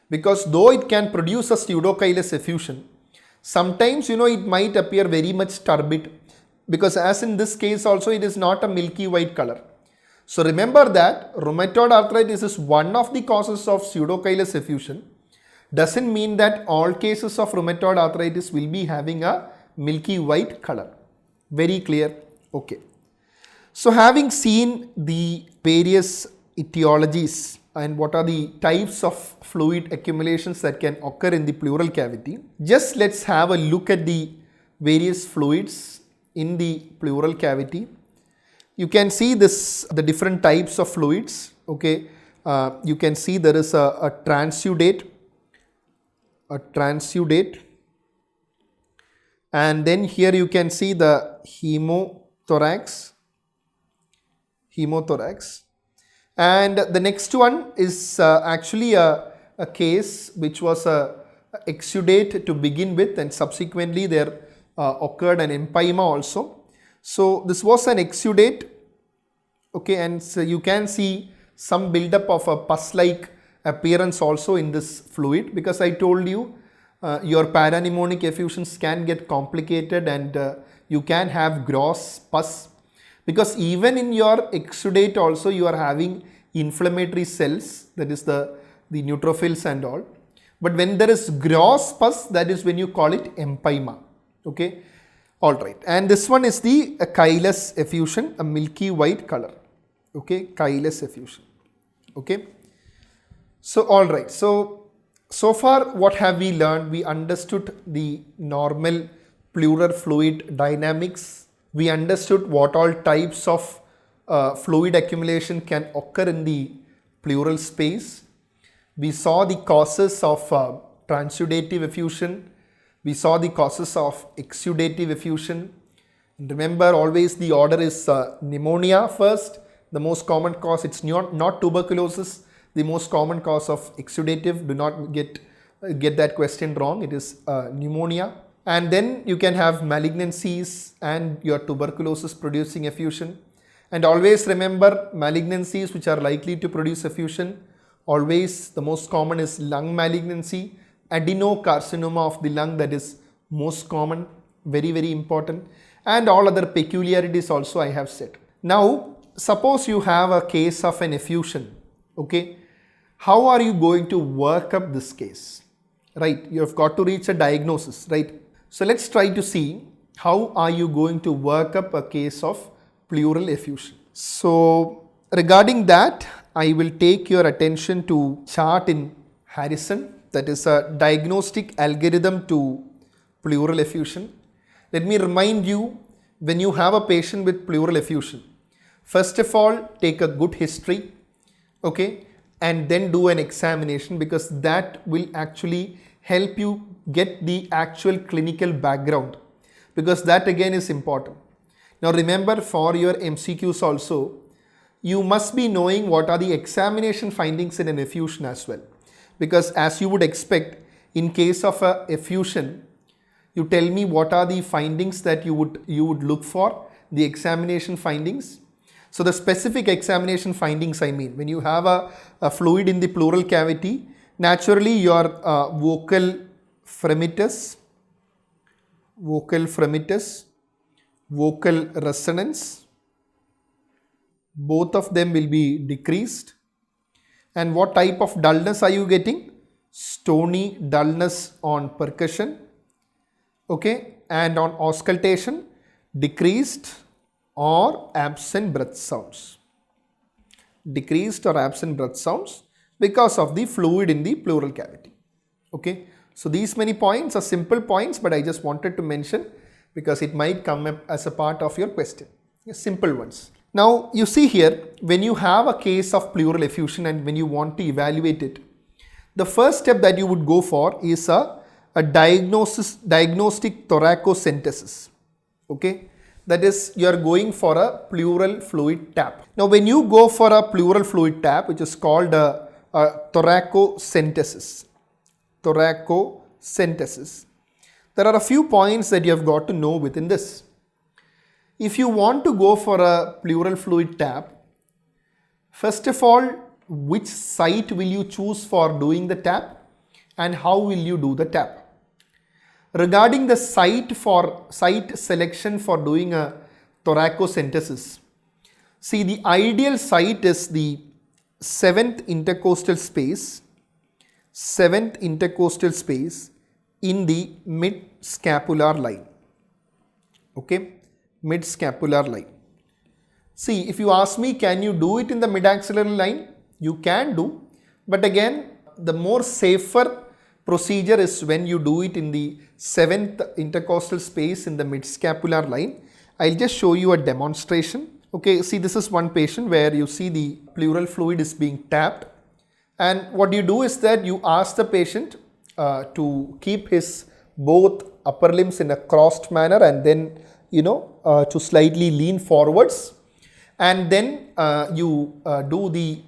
Because though it can produce a pseudocylus effusion, sometimes it might appear very much turbid, because as in this case also it is not a milky white color. So remember that rheumatoid arthritis is one of the causes of pseudocylus effusion. Doesn't mean that all cases of rheumatoid arthritis will be having a milky white color. Very clear? Okay. So having seen the various etiologies and what are the types of fluid accumulations that can occur in the pleural cavity, just let's have a look at the various fluids in the pleural cavity. You can see the different types of fluids. Okay, you can see there is a transudate, and then here you can see the hemothorax, and the next one is actually a case which was a exudate to begin with, and subsequently there occurred an empyema also. So this was an exudate. Okay, and so you can see some buildup of a pus-like appearance also in this fluid, because I told you your paranemonic effusions can get complicated, and you can have gross pus, because even in your exudate also you are having inflammatory cells, that is the neutrophils and all. But when there is gross pus, that is when you call it empyema. Okay, all right. And this one is the chylous effusion, a milky white color. Okay, chylous effusion. Okay. So all right. So far what have we learned? We understood the normal pleural fluid dynamics. We understood what all types of fluid accumulation can occur in the pleural space. We saw the causes of transudative effusion. We saw the causes of exudative effusion. And remember, always the order is pneumonia first, the most common cause. It's not tuberculosis, the most common cause of exudative. Do not get that question wrong. It is pneumonia. And then you can have malignancies and your tuberculosis producing effusion. And always remember, malignancies which are likely to produce effusion, always the most common is lung malignancy, adenocarcinoma of the lung, that is most common, very, very important, and all other peculiarities also I have said. Now, suppose you have a case of an effusion. Okay, how are you going to work up this case? Right, you have got to reach a diagnosis, right? So let's try to see how are you going to work up a case of pleural effusion. So regarding that, I will take your attention to chart in Harrison, that is a diagnostic algorithm to pleural effusion. Let me remind you, when you have a patient with pleural effusion, first of all, take a good history, okay, and then do an examination, because that will actually help you get the actual clinical background, because that again is important. Now remember, for your MCQs also, you must be knowing what are the examination findings in an effusion as well, because as you would expect, in case of a effusion, you tell me what are the findings that you would look for, the examination findings. So the specific examination findings, I mean, when you have a fluid in the pleural cavity, naturally your vocal fremitus, vocal resonance, both of them will be decreased. And what type of dullness are you getting? Stony dullness on percussion, okay, and on auscultation, decreased or absent breath sounds. Decreased or absent breath sounds because of the fluid in the pleural cavity. Okay, so these many points are simple points, but I just wanted to mention because it might come up as a part of your question. Simple ones. Now you see here, when you have a case of pleural effusion and when you want to evaluate it, the first step that you would go for is a diagnostic thoracocentesis. Okay, that is, you are going for a pleural fluid tap. Now when you go for a pleural fluid tap, which is called a thoracocentesis, there are a few points that you have got to know within this. If you want to go for a pleural fluid tap, first of all, which site will you choose for doing the tap and how will you do the tap? Regarding the site selection for doing a thoracocentesis, see, the ideal site is the 7th intercostal space in the mid-scapular line. Okay, mid-scapular line. See, if you ask me, can you do it in the mid-axillary line? You can do, but again, the more safer procedure is when you do it in the 7th intercostal space in the mid-scapular line. I'll just show you a demonstration. Okay, see, this is one patient where you see the pleural fluid is being tapped, and what you do is that you ask the patient to keep his both upper limbs in a crossed manner and then to slightly lean forwards, and then you do the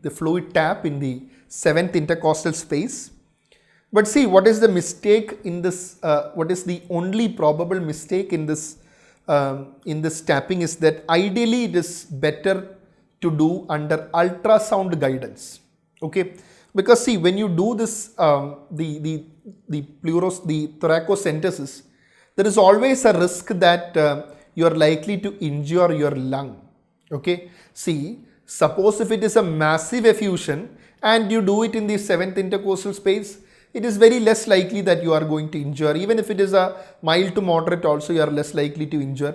fluid tap in the 7th intercostal space. But see, what is the mistake in this, what is the only probable mistake in this tapping is that ideally it is better to do under ultrasound guidance. Okay, because see, when you do this, the thoracocentesis, there is always a risk that you are likely to injure your lung. Okay, see, suppose if it is a massive effusion and you do it in the 7th intercostal space, it is very less likely that you are going to injure. Even if it is a mild to moderate also, you are less likely to injure.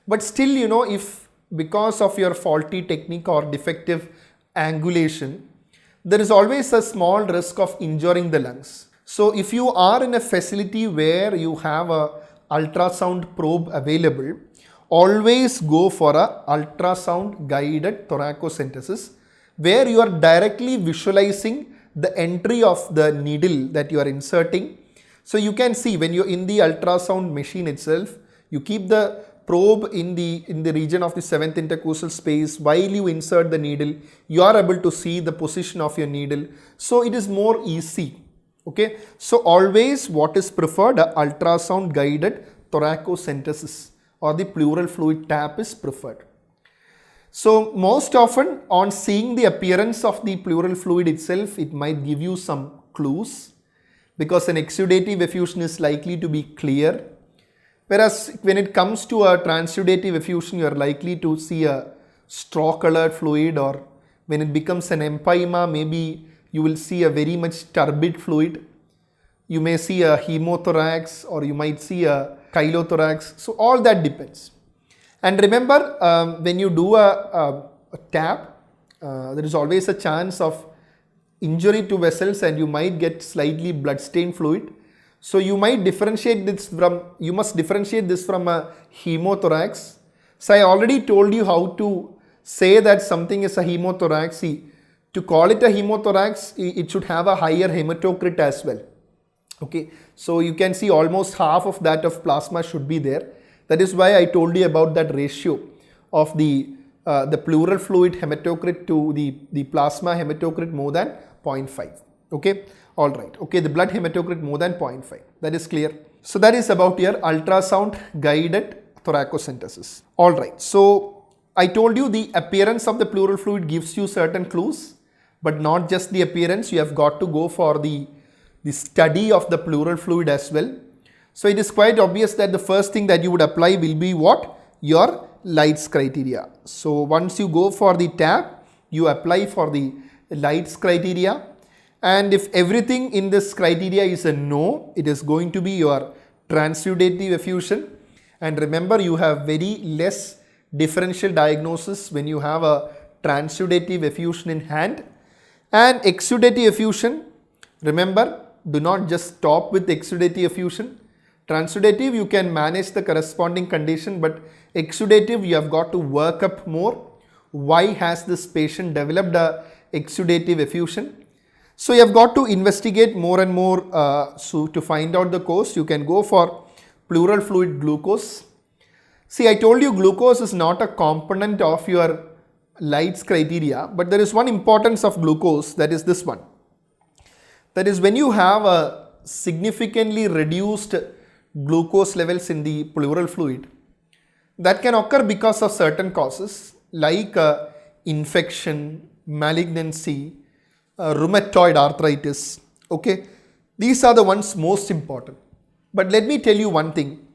But still, if because of your faulty technique or defective angulation, there is always a small risk of injuring the lungs. So if you are in a facility where you have a ultrasound probe available, always go for a ultrasound guided thoracocentesis where you are directly visualizing the entry of the needle that you are inserting. So you can see when you're in the ultrasound machine itself, you keep the probe in the region of the 7th intercostal space. While you insert the needle, you are able to see the position of your needle. So it is more easy. Okay, so always what is preferred, a ultrasound guided thoracocentesis or the pleural fluid tap is preferred. So most often on seeing the appearance of the pleural fluid itself, it might give you some clues because an exudative effusion is likely to be clear. Whereas when it comes to a transudative effusion, you are likely to see a straw colored fluid, or when it becomes an empyema, maybe you will see a very much turbid fluid. You may see a hemothorax or you might see a chylothorax. So all that depends. And remember, when you do a tap, there is always a chance of injury to vessels and you might get slightly blood-stained fluid. So you might differentiate this from, you must differentiate this from a hemothorax. So I already told you how to say that something is a hemothorax. See, to call it a hemothorax, it should have a higher hematocrit as well. Okay, so you can see almost half of that of plasma should be there. That is why I told you about that ratio of the pleural fluid hematocrit to the plasma hematocrit more than 0.5. Okay, Alright, okay, the blood hematocrit more than 0.5. That is clear. So that is about your ultrasound guided thoracocentesis. Alright, so I told you the appearance of the pleural fluid gives you certain clues, but not just the appearance, you have got to go for the study of the pleural fluid as well. So it is quite obvious that the first thing that you would apply will be what? Your Lights criteria. So once you go for the tab, you apply for the Lights criteria, and if everything in this criteria is a no, it is going to be your transudative effusion. And remember, you have very less differential diagnosis when you have a transudative effusion in hand. And exudative effusion, remember, do not just stop with exudative effusion. Transudative, you can manage the corresponding condition, but exudative, you have got to work up more. Why has this patient developed a exudative effusion? So you have got to investigate more and more. So to find out the cause, you can go for pleural fluid glucose. See, I told you glucose is not a component of your Lights criteria, but there is one importance of glucose, that is this one. That is, when you have a significantly reduced glucose levels in the pleural fluid, that can occur because of certain causes like infection, malignancy, rheumatoid arthritis. Okay, these are the ones most important. But let me tell you one thing,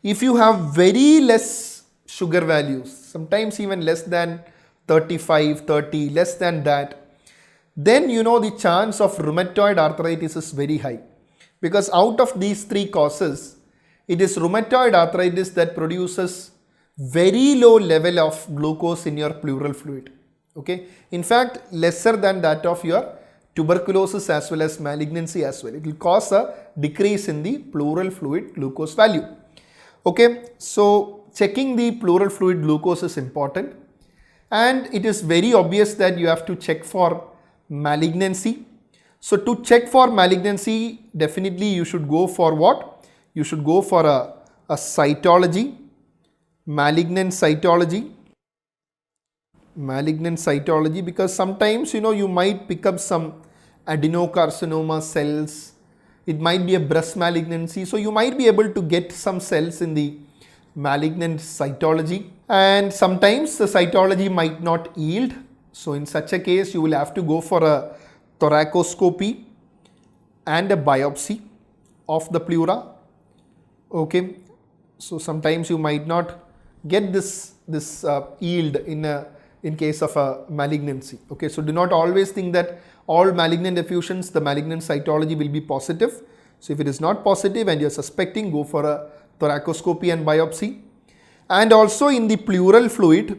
if you have very less sugar values, sometimes even less than 35, 30, less than that, then you know the chance of rheumatoid arthritis is very high, because out of these three causes, it is rheumatoid arthritis that produces very low level of glucose in your pleural fluid. Okay, in fact lesser than that of your tuberculosis as well as malignancy as well. It will cause a decrease in the pleural fluid glucose value. Okay, so checking the pleural fluid glucose is important, and it is very obvious that you have to check for malignancy. So to check for malignancy, definitely you should go for what? You should go for a cytology, malignant cytology, because sometimes you might pick up some adenocarcinoma cells. It might be a breast malignancy, so you might be able to get some cells in the malignant cytology, and sometimes the cytology might not yield. So in such a case, you will have to go for a thoracoscopy and a biopsy of the pleura. Okay, so sometimes you might not get this yield in case of a malignancy. Okay, so do not always think that all malignant effusions, the malignant cytology will be positive. So if it is not positive and you are suspecting, go for a thoracoscopy and biopsy. And also in the pleural fluid,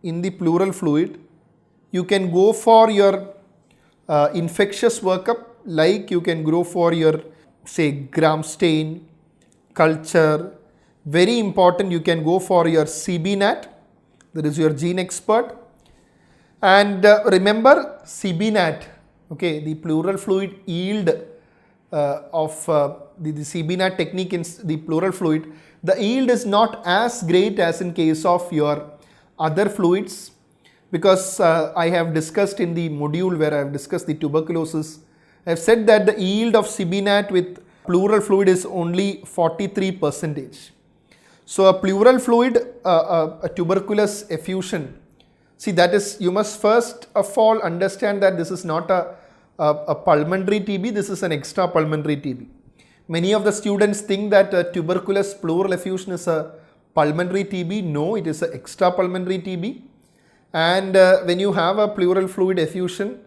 you can go for your infectious workup, like you can go for your say gram stain, culture. Very important, you can go for your CBNAT, that is your gene expert. And remember CBNAT, okay, the pleural fluid yield of the CBNAT technique in the pleural fluid, the yield is not as great as in case of your other fluids, because I have discussed in the module where I have discussed the tuberculosis, I have said that the yield of CBNAT with pleural fluid is only 43%. So a pleural fluid, a tuberculous effusion, see, that is, you must first of all understand that this is not a pulmonary TB, this is an extra pulmonary TB. Many of the students think that a tuberculous pleural effusion is a pulmonary TB. No, it is an extra pulmonary TB. And when you have a pleural fluid effusion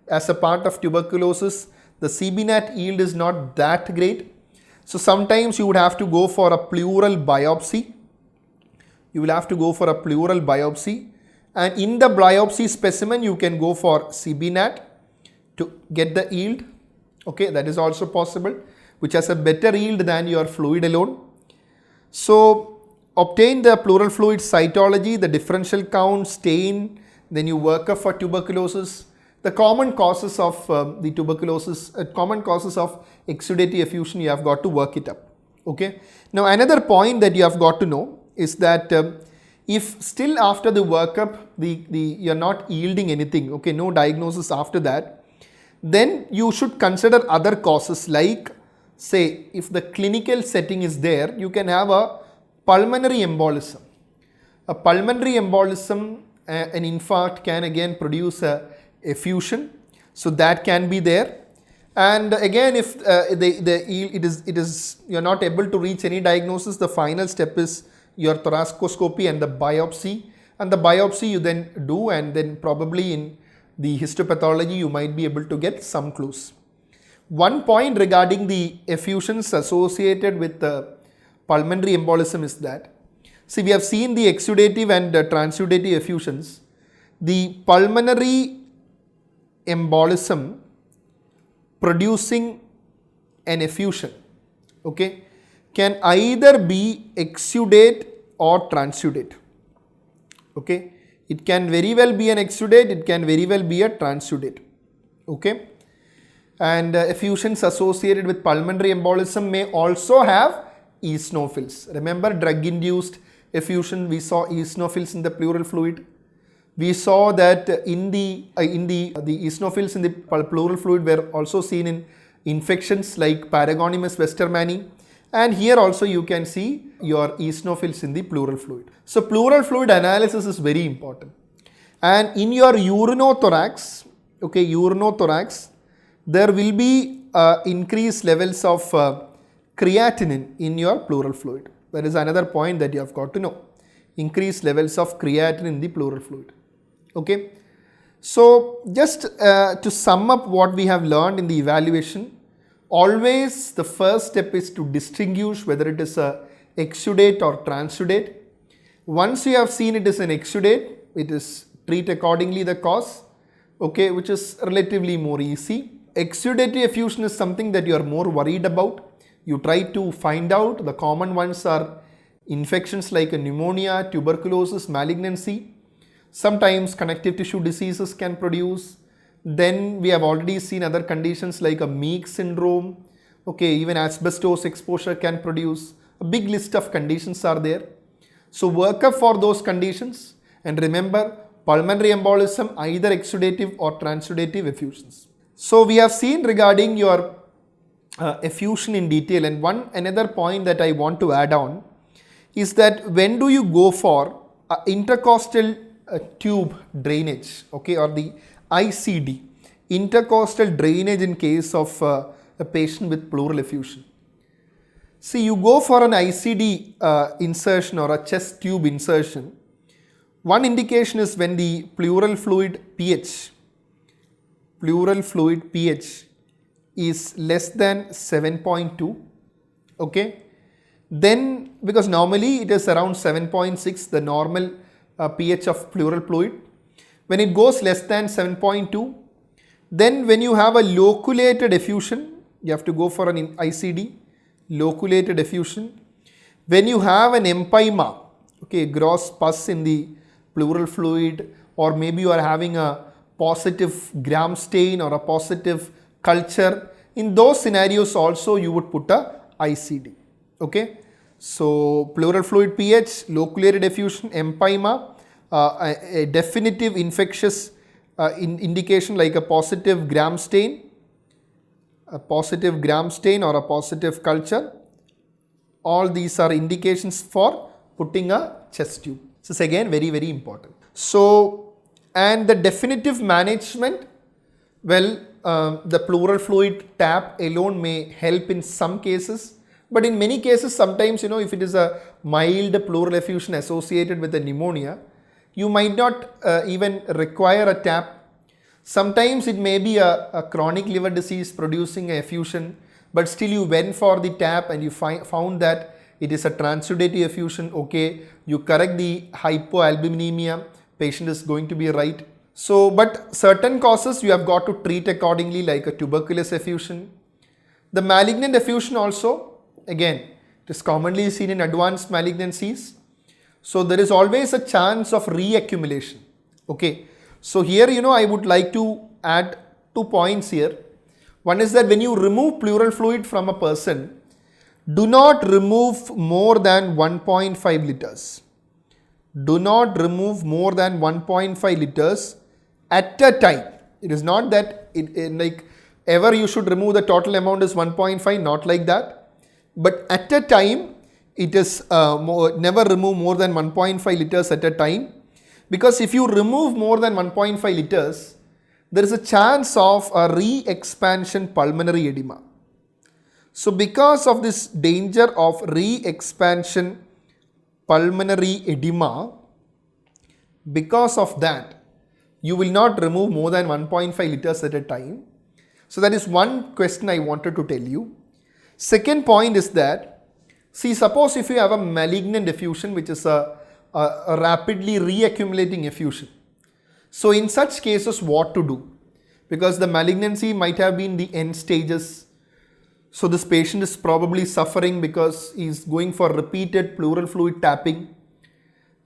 as a part of tuberculosis, the CBNAT yield is not that great. So sometimes you would have to go for a pleural biopsy. And in the biopsy specimen, you can go for CBNAT to get the yield. Okay, that is also possible, which has a better yield than your fluid alone. So obtain the pleural fluid cytology, the differential count, stain, then you work up for tuberculosis. The common causes of the tuberculosis, common causes of exudative effusion, you have got to work it up. Okay. Now another point that you have got to know is that if still after the workup you are not yielding anything, okay, no diagnosis after that, then you should consider other causes, like say if the clinical setting is there, you can have a pulmonary embolism. A pulmonary embolism, an infarct can again produce a effusion, so that can be there. And again, if you are not able to reach any diagnosis, the final step is your thoracoscopy and the biopsy. And the biopsy you then do, and then probably in the histopathology you might be able to get some clues. One point regarding the effusions associated with the pulmonary embolism is that, see, we have seen the exudative and transudative effusions. The pulmonary embolism producing an effusion, okay, can either be exudate or transudate. Okay, it can very well be an exudate, it can very well be a transudate. Okay, and effusions associated with pulmonary embolism may also have eosinophils. Remember, drug induced effusion, we saw eosinophils in the pleural fluid. We saw that in the eosinophils in the pleural fluid were also seen in infections like Paragonimus westermanni. And here also you can see your eosinophils in the pleural fluid. So pleural fluid analysis is very important. And in your urinothorax, okay, urinothorax, there will be increased levels of creatinine in your pleural fluid. That is another point that you have got to know. Increased levels of creatinine in the pleural fluid. Okay. So just to sum up what we have learned in the evaluation, always the first step is to distinguish whether it is a exudate or transudate. Once you have seen it is an exudate, it is treat accordingly the cause, okay, which is relatively more easy. Exudative effusion is something that you are more worried about. You try to find out. The common ones are infections like a pneumonia, tuberculosis, malignancy. Sometimes connective tissue diseases can produce. Then we have already seen other conditions like a Meek syndrome. Okay, even asbestos exposure can produce. A big list of conditions are there. So work up for those conditions, and remember, pulmonary embolism, either exudative or transudative effusions. So we have seen regarding your effusion in detail, and another point that I want to add on is that when do you go for intercostal tube drainage, okay, or the ICD, intercostal drainage in case of a patient with pleural effusion. See, you go for an ICD insertion or a chest tube insertion. One indication is when the pleural fluid pH is less than 7.2, okay. Then, because normally it is around 7.6, the normal pH of pleural fluid. When it goes less than 7.2, then when you have a loculated effusion, you have to go for an ICD, loculated effusion. When you have an empyema, okay, gross pus in the pleural fluid, or maybe you are having a positive gram stain or a positive culture, in those scenarios also you would put a ICD, okay. So pleural fluid pH, loculated effusion, empyema, a definitive infectious indication like a positive gram stain or a positive culture. All these are indications for putting a chest tube. This is again very, very important. So, and the definitive management, well, the pleural fluid tap alone may help in some cases, but in many cases, sometimes, if it is a mild pleural effusion associated with a pneumonia, you might not even require a tap. Sometimes it may be a chronic liver disease producing a effusion, but still you went for the tap and you found that it is a transudative effusion. Okay, you correct the hypoalbuminemia, patient is going to be right. So, but certain causes you have got to treat accordingly, like a tuberculous effusion. The malignant effusion also, again, it is commonly seen in advanced malignancies. So there is always a chance of reaccumulation. Okay. So here, I would like to add 2 points here. One is that when you remove pleural fluid from a person, do not remove more than 1.5 liters. Do not remove more than 1.5 liters at a time. It is not that like ever you should remove the total amount is 1.5, not like that. But at a time, it is never remove more than 1.5 liters at a time. Because if you remove more than 1.5 liters, there is a chance of a re-expansion pulmonary edema. So because of this danger of re-expansion pulmonary edema, because of that, you will not remove more than 1.5 liters at a time. So that is one question I wanted to tell you. Second point is that, see, suppose if you have a malignant effusion, which is a rapidly reaccumulating effusion. So in such cases, what to do? Because the malignancy might have been the end stages. So this patient is probably suffering because he is going for repeated pleural fluid tapping.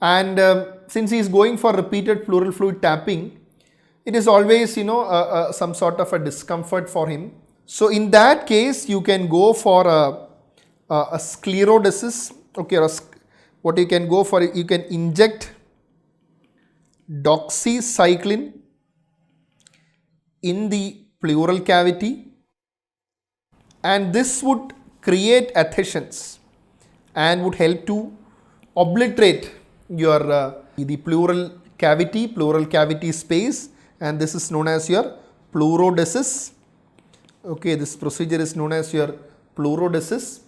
And since he is going for repeated pleural fluid tapping, it is always, some sort of a discomfort for him. So in that case, you can go for a sclerodesis. Okay, what you can go for, you can inject doxycycline in the pleural cavity, and this would create adhesions and would help to obliterate your the pleural cavity space, and this is known as your pleurodesis. Okay, this procedure is known as your pleurodesis,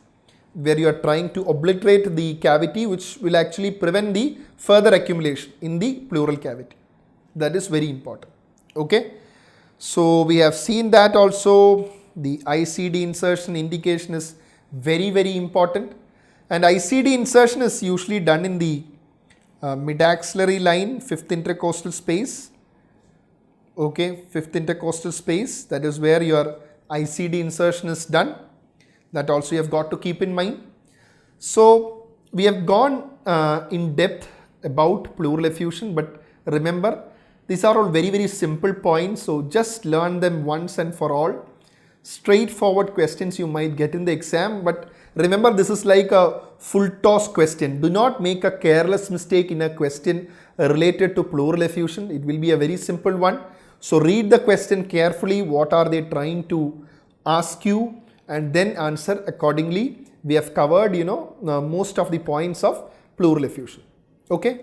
where you are trying to obliterate the cavity, which will actually prevent the further accumulation in the pleural cavity. That is very important. Okay, so we have seen that also the ICD insertion indication is very, very important, and ICD insertion is usually done in the mid-axillary line, 5th intercostal space. Okay, 5th intercostal space, that is where your ICD insertion is done. That also you have got to keep in mind. So we have gone in depth about pleural effusion, but remember, these are all very, very simple points. So just learn them once and for all. Straightforward questions you might get in the exam, but remember, this is like a full toss question. Do not make a careless mistake in a question related to pleural effusion. It will be a very simple one. So read the question carefully. What are they trying to ask you? And then answer accordingly. We have covered, most of the points of pleural effusion. Okay.